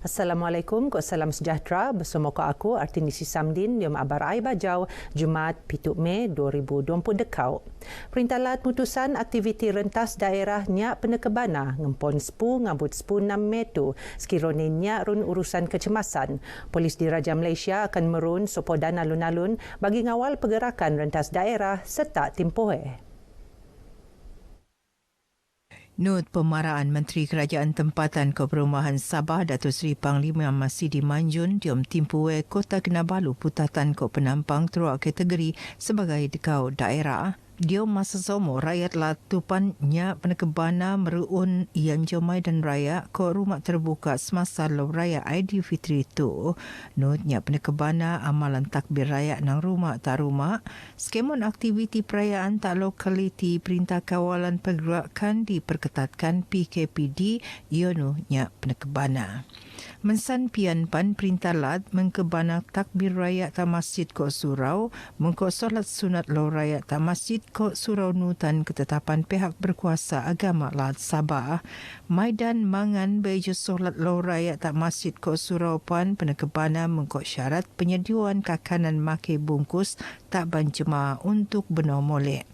Assalamualaikum, salam sejahtera. Bersama aku Artinisi Samdin di Abar Ai Bajau, Jumaat 7 Mei 2020 dekau. Perintah Lat mutusan aktiviti rentas daerah nyak penekebana ngempon sepu ngabut sepu 6 Mei tu. Sekiranya nyak run urusan kecemasan. Polis Diraja Malaysia akan merun sopodan alun-alun bagi ngawal pergerakan rentas daerah serta timpoh. Not Pemaraan Menteri Kerajaan Tempatan Keperumahan Sabah Datuk Seri Panglima Masidi Manjun diom Timpue Kota Kinabalu Putatan Kok Penampang teruk kategori sebagai dekau daerah. Diom masa somo rakyat latupan nya penekebana meruun yang jomai dan raya ko rumah terbuka semasa law raya Aidilfitri itu. Not nya penekebana amalan takbir raya nang rumah tak rumah. Skemon aktiviti perayaan tak lokaliti Perintah Kawalan Pergerakan diperketatkan PKPD ionu nya penekebana. Mensan pian pan Perintah Lat mengkebana takbir raya ta masjid ko surau mengko solat sunat law raya ta masjid ko surau nutan ketetapan pihak berkuasa agama Lat Sabah. Maidan mangan bejo solat law raya ta masjid ko surau pan penekebana mengko syarat penyediaan kakanan make bungkus tak banjema untuk benar molek.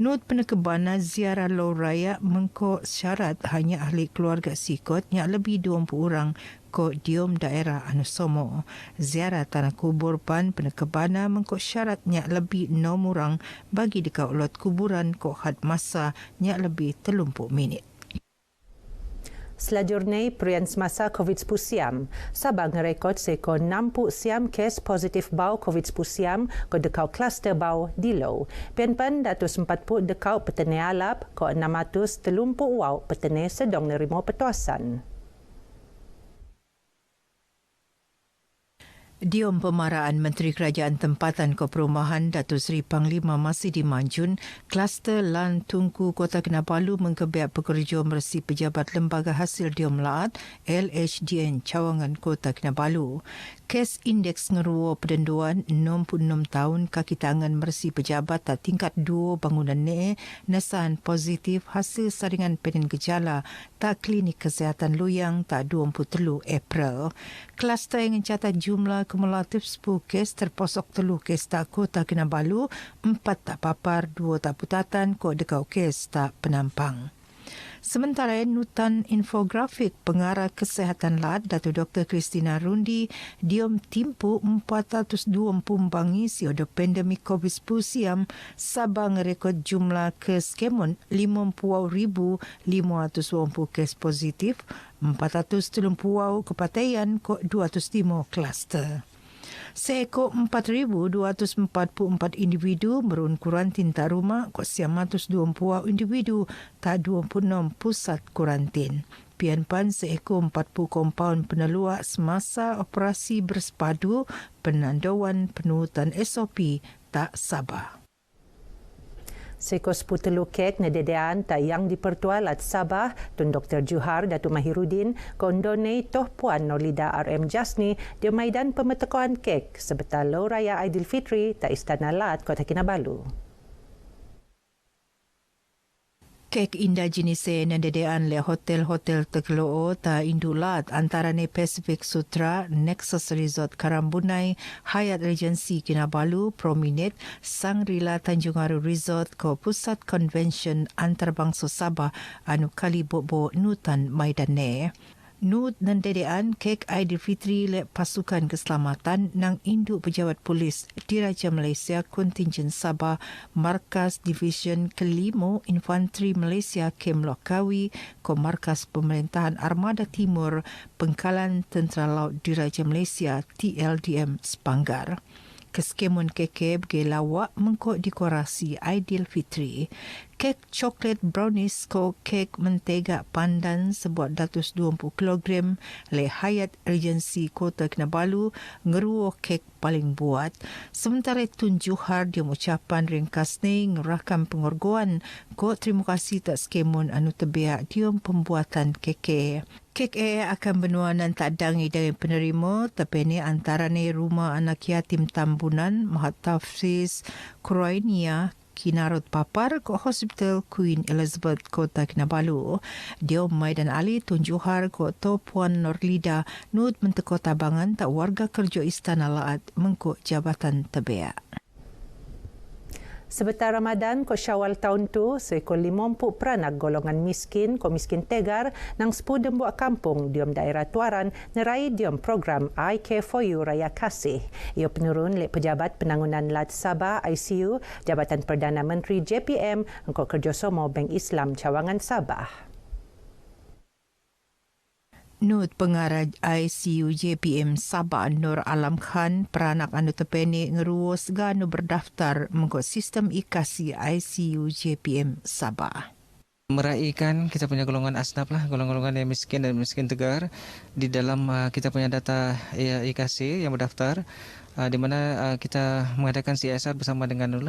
Not penekebana ziarah law raya mengko syarat hanya ahli keluarga sikot yang lebih 20 orang ko diom daerah Anusomo. Ziarah tanah kubur pan penekebana mengko syaratnya lebih 6 orang bagi dekat lot kuburan ko had masa nya lebih 30 minit. Selanjutnya, perian semasa COVID-19 siam. Sabah ngerekod seekor 60 siam kes positif bau COVID-19 siam ke dekau kluster bau di Low. Pian-pian 140 dekau petani alap ke 630 wau petani sedang nerima petuasan. Diom Pemaraan Menteri Kerajaan Tempatan Keperumahan Datuk Seri Panglima Masidi Manjun, kluster Lan Tunku Kota Kinabalu mengkebiak pekerja bersih pejabat Lembaga Hasil Diom Laat LHDN Cawangan Kota Kinabalu. Kes indeks ngeruo pendenduan 66 tahun kaki tangan bersih pejabat tak tingkat 2 bangunan nesan positif hasil saringan penin gejala tak klinik kesihatan Luyang tak 23 April. Kluster yang mencatat jumlah kumulatif 10 kes terposok 3 kes tak Kota Kinabalu, 4 tak papar, 2 tak putatan, kok dekau kes tak penampang. Sementara nutan infografik pengarah kesihatan Lat Datuk Dr. Christina Rundi diom timpu 420 bangi siodo pandemik COVID-19 siam Sabah ngerekod jumlah kes kemon 50,520 kes positif 430 kepatian ko 205 kluster. Seekor 4,244 individu merun kurantin tak rumah kok 120 individu tak 26 pusat kurantin. Pian-pan seekor 40 kompaun peneluak semasa operasi bersepadu penandauan penurutan SOP tak Sabah. Seekor seputelu kek nededean tak yang dipertual Lat Sabah Tun Dr. Juhar Datuk Mahirudin kondone toh Puan Nolida RM Jasni di maidan pemetekoan kek sebetal law raya Aidilfitri tak Istana Lat Kota Kinabalu. Kek indah jenis nededean le hotel-hotel Tegeloo ta Indulat antarane Pacific Sutra, Nexus Resort Karambunai, Hyatt Regency Kinabalu, Promenade, Sangrila Tanjung Aru Resort ko Pusat Convention Antarabangsa Sabah anu kali bobo nutan maidane. Nut dan dedean kek Aidilfitri le pasukan keselamatan nang induk pejabat polis Diraja Malaysia Kontingen Sabah Markas Division Kelimo Infanteri Malaysia Kem Lokawi ko Markas Pemerintahan Armada Timur Pengkalan Tentera Laut Diraja Malaysia TLDM Sepanggar. Keskemun kekeb ge lawak mengkok dekorasi Aidilfitri. Kek coklat brownies ko kek mentega pandan sebuat 120 kg le Hyatt Regency Kota Kinabalu ngeruo kek paling buat. Sementara Tun Juhar dia ucapan ringkas ni ngerahkan pengorgoan ko terima kasih tak skemun anu tebiak diom pembuatan keke. Kek akan benuanan tak dangi dari penerima tapi ni antara ni rumah anak yatim Tambunan Mahat Tafsis Kroinia kinarut papar ke Hospital Queen Elizabeth Kota Kinabalu. Diom Maidan Ali Tun Johar ke To Puan Norlida Nut Menteko Tabangan tak warga kerja Istana Laat mengkuk Jabatan Tebea. Sebentar Ramadan ko Syawal tahun tu, seekor 50 peranak golongan miskin, ko miskin tegar, nang 10 buah kampung diom daerah Tuaran, nerai diom program I Care For You Raya Kasih. Ia penurun lek Pejabat Penangunan Lat Sabah ICU, Jabatan Perdana Menteri JPM, engkau kerjasama Bank Islam Cawangan Sabah. Nut pengarah ICU JPM Sabah Nur Alam Khan peranak anu tepeni ngeruos ganu berdaftar mengikut sistem ikasi ICU JPM Sabah. Meraihkan kita punya golongan asnaf lah, golongan-golongan yang miskin dan miskin tegar di dalam kita punya data IKC yang berdaftar, di mana kita mengadakan CSR bersama dengan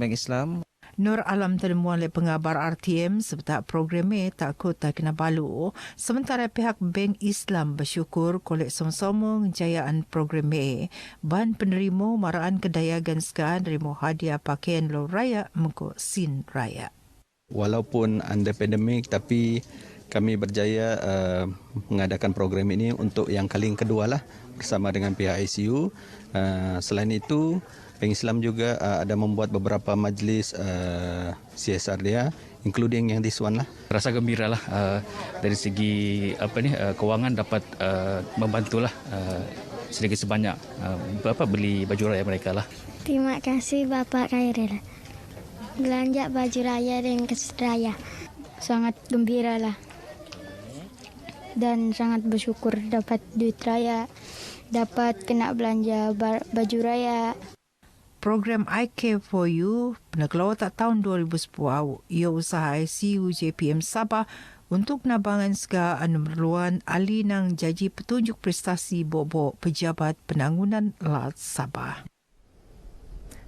Bank Islam. Nur Alam terdemuan oleh pengabar RTM sebab programnya tak Kota Kinabalu. Sementara pihak Bank Islam bersyukur kolek sama-sama jayaan programnya. Ban penerima maraan kedaya ganskan nerima hadiah pakaian lo raya mengko sin raya. Walaupun under pandemik tapi kami berjaya mengadakan program ini untuk yang kali kedua lah bersama dengan pihak ICU. Selain itu Bank Islam juga ada membuat beberapa majlis CSR dia, including yang this one lah. Rasa gembira lah dari segi kewangan dapat membantulah sedikit sebanyak beli baju raya mereka lah. Terima kasih Bapak Khairil. Belanja baju raya dan kes raya. Sangat gembira lah. Dan sangat bersyukur dapat duit raya, dapat kena belanja baju raya. Program I Care For You penekelau tak tahun 2010. Ia usaha ICU JPM Sabah untuk nabangan segala anu memerluan ahli nang jaji petunjuk prestasi bobok Pejabat Penangunan Lat Sabah.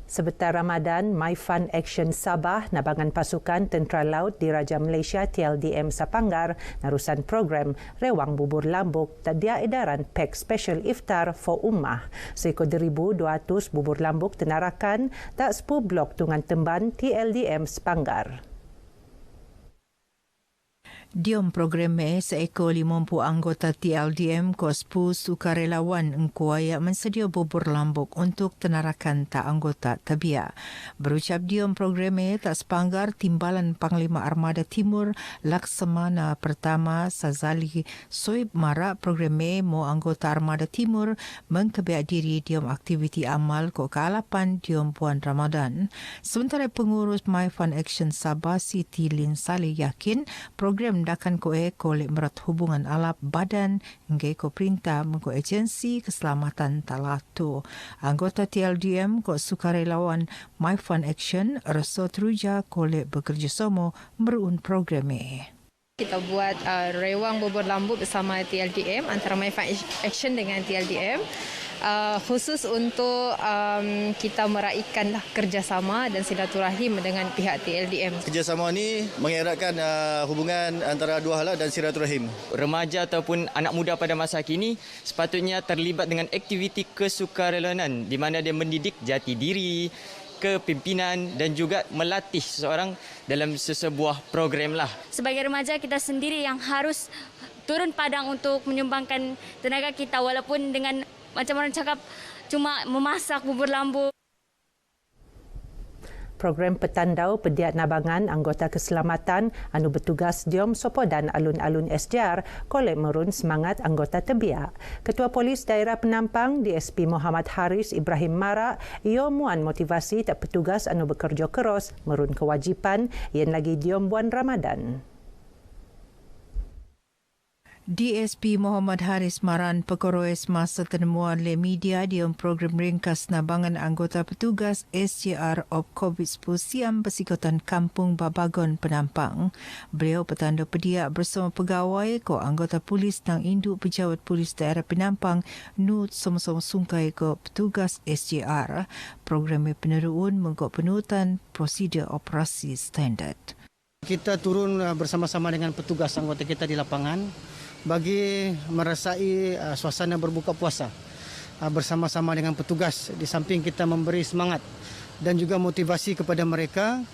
Sebentar Ramadan, My Fun Action Sabah, nabangan pasukan Tentera Laut Diraja Malaysia TLDM Sapanggar, narusan program Rewang Bubur Lambuk, tadia edaran pack special iftar for ummah. Seekor 1,200 bubur lambuk tenarakan tak 10 blok Tungan Temban TLDM Sapanggar. Diom programnya seekor 50 anggota TLDM Kospu sukarelawan engkuaya mensedia bubur lambuk untuk tenarakan tak anggota tabia. Berucap diom programnya tak sepanggar Timbalan Panglima Armada Timur Laksamana Pertama Sazali Soib Marak programnya mo anggota Armada Timur mengkebiak diri diom aktiviti amal ko kealapan diom Puan Ramadan. Sementara pengurus My Fun Action Sabah Siti Lin Saleh yakin program dakan kolek merat hubungan alap badan hingga ko perintah mengko agensi keselamatan talatu. Anggota TLDM ko sukarelawan My Fun Action rasa teruja kolek bekerjasama merun programnya. Kita buat rewang bubur lambuk bersama TLDM antara My Fun Action dengan TLDM. Khusus untuk kita meraihkan kerjasama dan silaturahim dengan pihak TLDM. Kerjasama ini mengeratkan hubungan antara dua hala dan silaturahim. Remaja ataupun anak muda pada masa kini sepatutnya terlibat dengan aktiviti kesukarelawanan di mana dia mendidik jati diri, kepimpinan dan juga melatih seseorang dalam sesebuah program lah. Sebagai remaja kita sendiri yang harus turun padang untuk menyumbangkan tenaga kita walaupun dengan macam orang cakap cuma memasak bubur lambuk. Program Petandau Pediat Nabangan Anggota Keselamatan anu bertugas diom sopodan alun-alun SJR kolek merun semangat anggota tebiak. Ketua Polis Daerah Penampang DSP Muhammad Haris Ibrahim Marak ia muan motivasi tak petugas anu bekerja keras merun kewajipan yang lagi diom buan Ramadan. DSP Muhammad Haris Maran pekoroes masa temuan le media di program ringkas nabangan anggota petugas SJR of COVID-19 Siam Persikutan Kampung Babagon Penampang. Beliau petanda pediak bersama pegawai ko anggota polis nang induk pejabat polis daerah Penampang nut sama-sama sungkai ko petugas SJR. Program peneruun mengko penutan prosedur operasi standard. Kita turun bersama-sama dengan petugas anggota kita di lapangan bagi merasai suasana berbuka puasa bersama-sama dengan petugas. Di samping kita memberi semangat dan juga motivasi kepada mereka.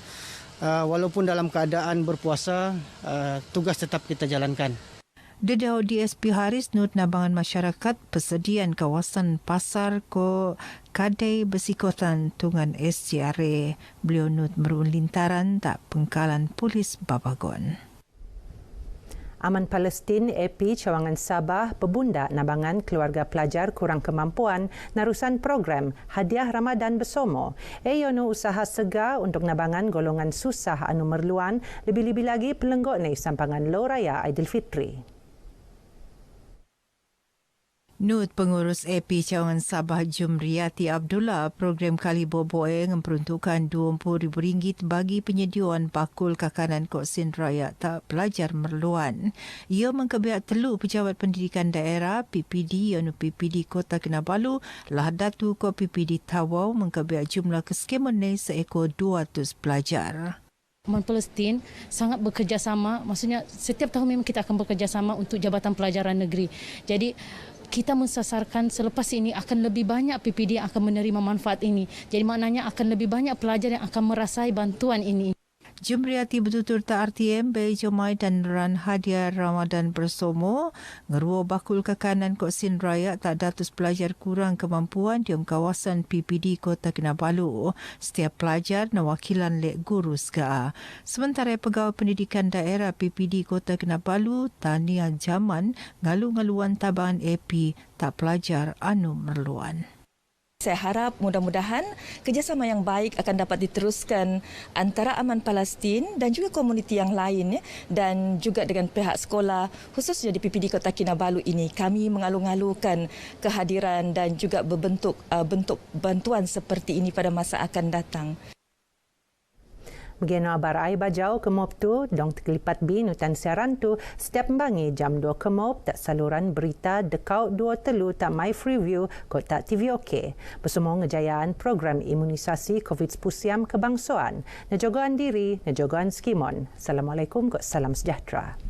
Walaupun dalam keadaan berpuasa, tugas tetap kita jalankan. Dedau DSP Haris Nut nabangan masyarakat persediaan kawasan pasar ko Kadai Bersikotan Tungan SCRA. Beliau Nut merun lintaran tak pengkalan polis Babagon. Aman Palestin AP Cawangan Sabah berbunda nabangan keluarga pelajar kurang kemampuan narusan program Hadiah Ramadan Besomo. Ayono usaha segar untuk nabangan golongan susah anu merluan, lebih-lebih lagi pelenggok ni sampangan Lo Raya Aidilfitri. Nut pengurus AP Cawangan Sabah Jumriyati Abdullah, program Kali Boboe memperuntukkan RM20,000 bagi penyediaan bakul kakanan koksin rakyat tak pelajar merluan. Ia mengkebiak telu pejabat pendidikan daerah PPD iaitu PPD Kota Kinabalu, Lahdatu ko PPD Tawau mengkebiak jumlah keskiman seekor 200 pelajar. Aman Palestin sangat bekerjasama, maksudnya setiap tahun memang kita akan bekerjasama untuk Jabatan Pelajaran Negeri. Jadi kita mensasarkan selepas ini akan lebih banyak PPD yang akan menerima manfaat ini. Jadi maknanya akan lebih banyak pelajar yang akan merasai bantuan ini. Jumriyati Betutur Tak RTM Bayi Jomai dan Ran Hadiah Ramadan Bersomo ngeruo bakul kakanan koksin rakyat tak datus pelajar kurang kemampuan di kawasan PPD Kota Kinabalu. Setiap pelajar nawakilan lek guru SGA. Sementara pegawai pendidikan daerah PPD Kota Kinabalu Tania Jaman ngalu-ngaluan tabangan AP tak pelajar anu merluan. Saya harap mudah-mudahan kerjasama yang baik akan dapat diteruskan antara Aman Palestin dan juga komuniti yang lain dan juga dengan pihak sekolah khususnya di PPD Kota Kinabalu ini. Kami mengalu-ngalukan kehadiran dan juga bentuk bantuan seperti ini pada masa akan datang. Begino abar ai bajau kemop tu dong terlipat bi nutan siaran tu setiap membangi jam 2 kemop tak saluran berita dekau 2 telu tak my free view kok tak TV OK. Bersama ngejayaan program imunisasi COVID-19 kebangsaan. Najogoan diri, najogoan skimon. Assalamualaikum kok salam sejahtera.